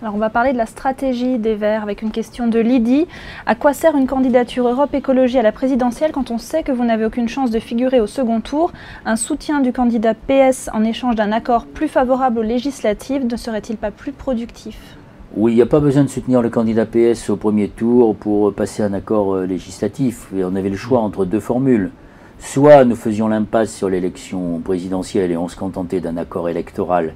Alors on va parler de la stratégie des Verts avec une question de Lydie. À quoi sert une candidature Europe Écologie à la présidentielle quand on sait que vous n'avez aucune chance de figurer au second tour? Un soutien du candidat PS en échange d'un accord plus favorable aux législatives ne serait-il pas plus productif? Oui, il n'y a pas besoin de soutenir le candidat PS au premier tour pour passer un accord législatif. Et on avait le choix entre deux formules. Soit nous faisions l'impasse sur l'élection présidentielle et on se contentait d'un accord électoral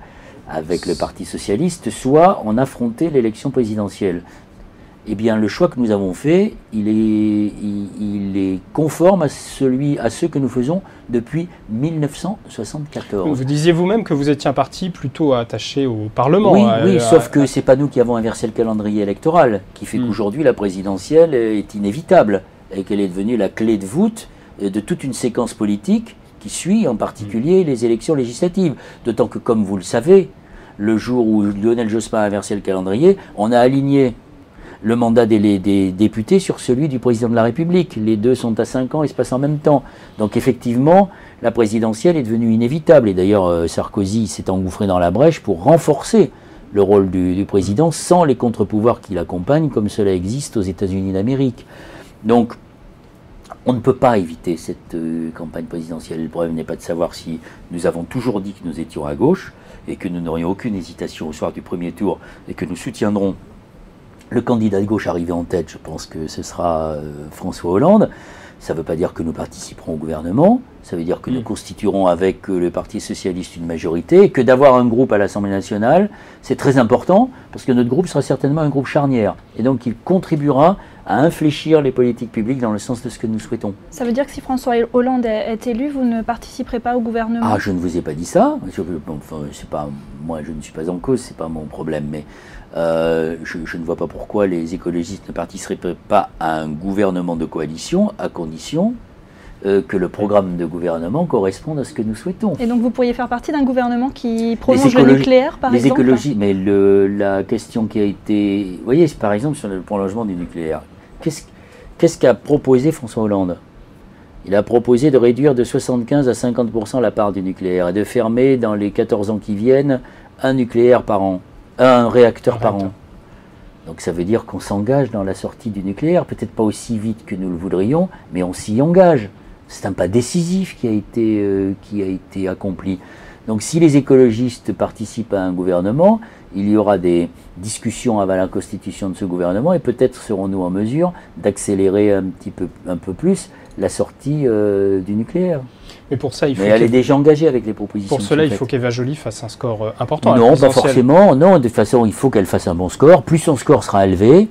avec le Parti socialiste, soit on affrontait l'élection présidentielle. Eh bien, le choix que nous avons fait, il est conforme à ceux que nous faisons depuis 1974. Vous disiez vous-même que vous étiez un parti plutôt attaché au Parlement. Oui, sauf que ce n'est pas nous qui avons inversé le calendrier électoral, qui fait qu'aujourd'hui la présidentielle est inévitable et qu'elle est devenue la clé de voûte de toute une séquence politique qui suit en particulier les élections législatives. D'autant que, comme vous le savez, le jour où Lionel Jospin a inversé le calendrier, on a aligné le mandat des députés sur celui du président de la République. Les deux sont à 5 ans et se passent en même temps. Donc effectivement, la présidentielle est devenue inévitable. Et d'ailleurs, Sarkozy s'est engouffré dans la brèche pour renforcer le rôle du président sans les contre-pouvoirs qui l'accompagnent, comme cela existe aux États-Unis d'Amérique. Donc, on ne peut pas éviter cette campagne présidentielle. Le problème n'est pas de savoir si nous avons toujours dit que nous étions à gauche et que nous n'aurions aucune hésitation au soir du premier tour et que nous soutiendrons le candidat de gauche arrivé en tête. Je pense que ce sera François Hollande. Ça ne veut pas dire que nous participerons au gouvernement, ça veut dire que nous constituerons avec le Parti socialiste une majorité, et que d'avoir un groupe à l'Assemblée nationale, c'est très important, parce que notre groupe sera certainement un groupe charnière, et donc il contribuera à infléchir les politiques publiques dans le sens de ce que nous souhaitons. Ça veut dire que si François Hollande est élu, vous ne participerez pas au gouvernement? Ah, je ne vous ai pas dit ça. Moi, je ne suis pas en cause, c'est pas mon problème, mais je ne vois pas pourquoi les écologistes ne participeraient pas à un gouvernement de coalition, à condition que le programme de gouvernement corresponde à ce que nous souhaitons. Et donc vous pourriez faire partie d'un gouvernement qui prolonge le nucléaire, par exemple? Mais la question qui a été... Vous voyez, par exemple, sur le prolongement du nucléaire, qu'est-ce qu'a proposé François Hollande? Il a proposé de réduire de 75 à 50% la part du nucléaire et de fermer dans les 14 ans qui viennent un nucléaire par an, un réacteur par an. Donc ça veut dire qu'on s'engage dans la sortie du nucléaire, peut-être pas aussi vite que nous le voudrions, mais on s'y engage. C'est un pas décisif qui a été accompli. Donc si les écologistes participent à un gouvernement, il y aura des discussions avant la constitution de ce gouvernement et peut-être serons-nous en mesure d'accélérer un peu plus la sortie du nucléaire. Mais pour ça, elle est déjà engagée avec les propositions. Pour cela, il faut qu'Eva Joly fasse un score important. Non, pas forcément. Non, de toute façon, il faut qu'elle fasse un bon score. Plus son score sera élevé,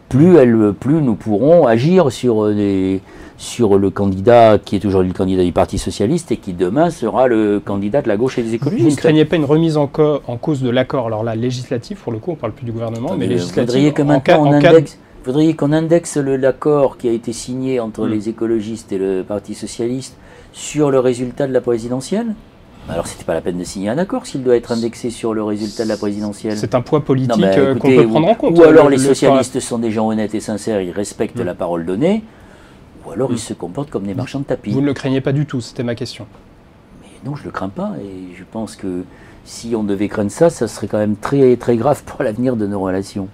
plus nous pourrons agir sur le candidat qui est aujourd'hui le candidat du Parti socialiste et qui demain sera le candidat de la gauche et des écologistes. Vous ne craignez pas une remise en cause de l'accord? Alors là, législatif, pour le coup, on ne parle plus du gouvernement, mais législatif. Vous voudriez qu'on indexe l'accord qui a été signé entre les écologistes et le Parti socialiste sur le résultat de la présidentielle? Alors c'était pas la peine de signer un accord s'il doit être indexé sur le résultat de la présidentielle. C'est un poids politique qu'on peut prendre en compte. Ou alors les socialistes sont des gens honnêtes et sincères, ils respectent la parole donnée, ou alors ils se comportent comme des marchands de tapis. Vous ne le craignez pas du tout, c'était ma question. Mais non, je le crains pas, et je pense que si on devait craindre ça, ça serait quand même très, très grave pour l'avenir de nos relations.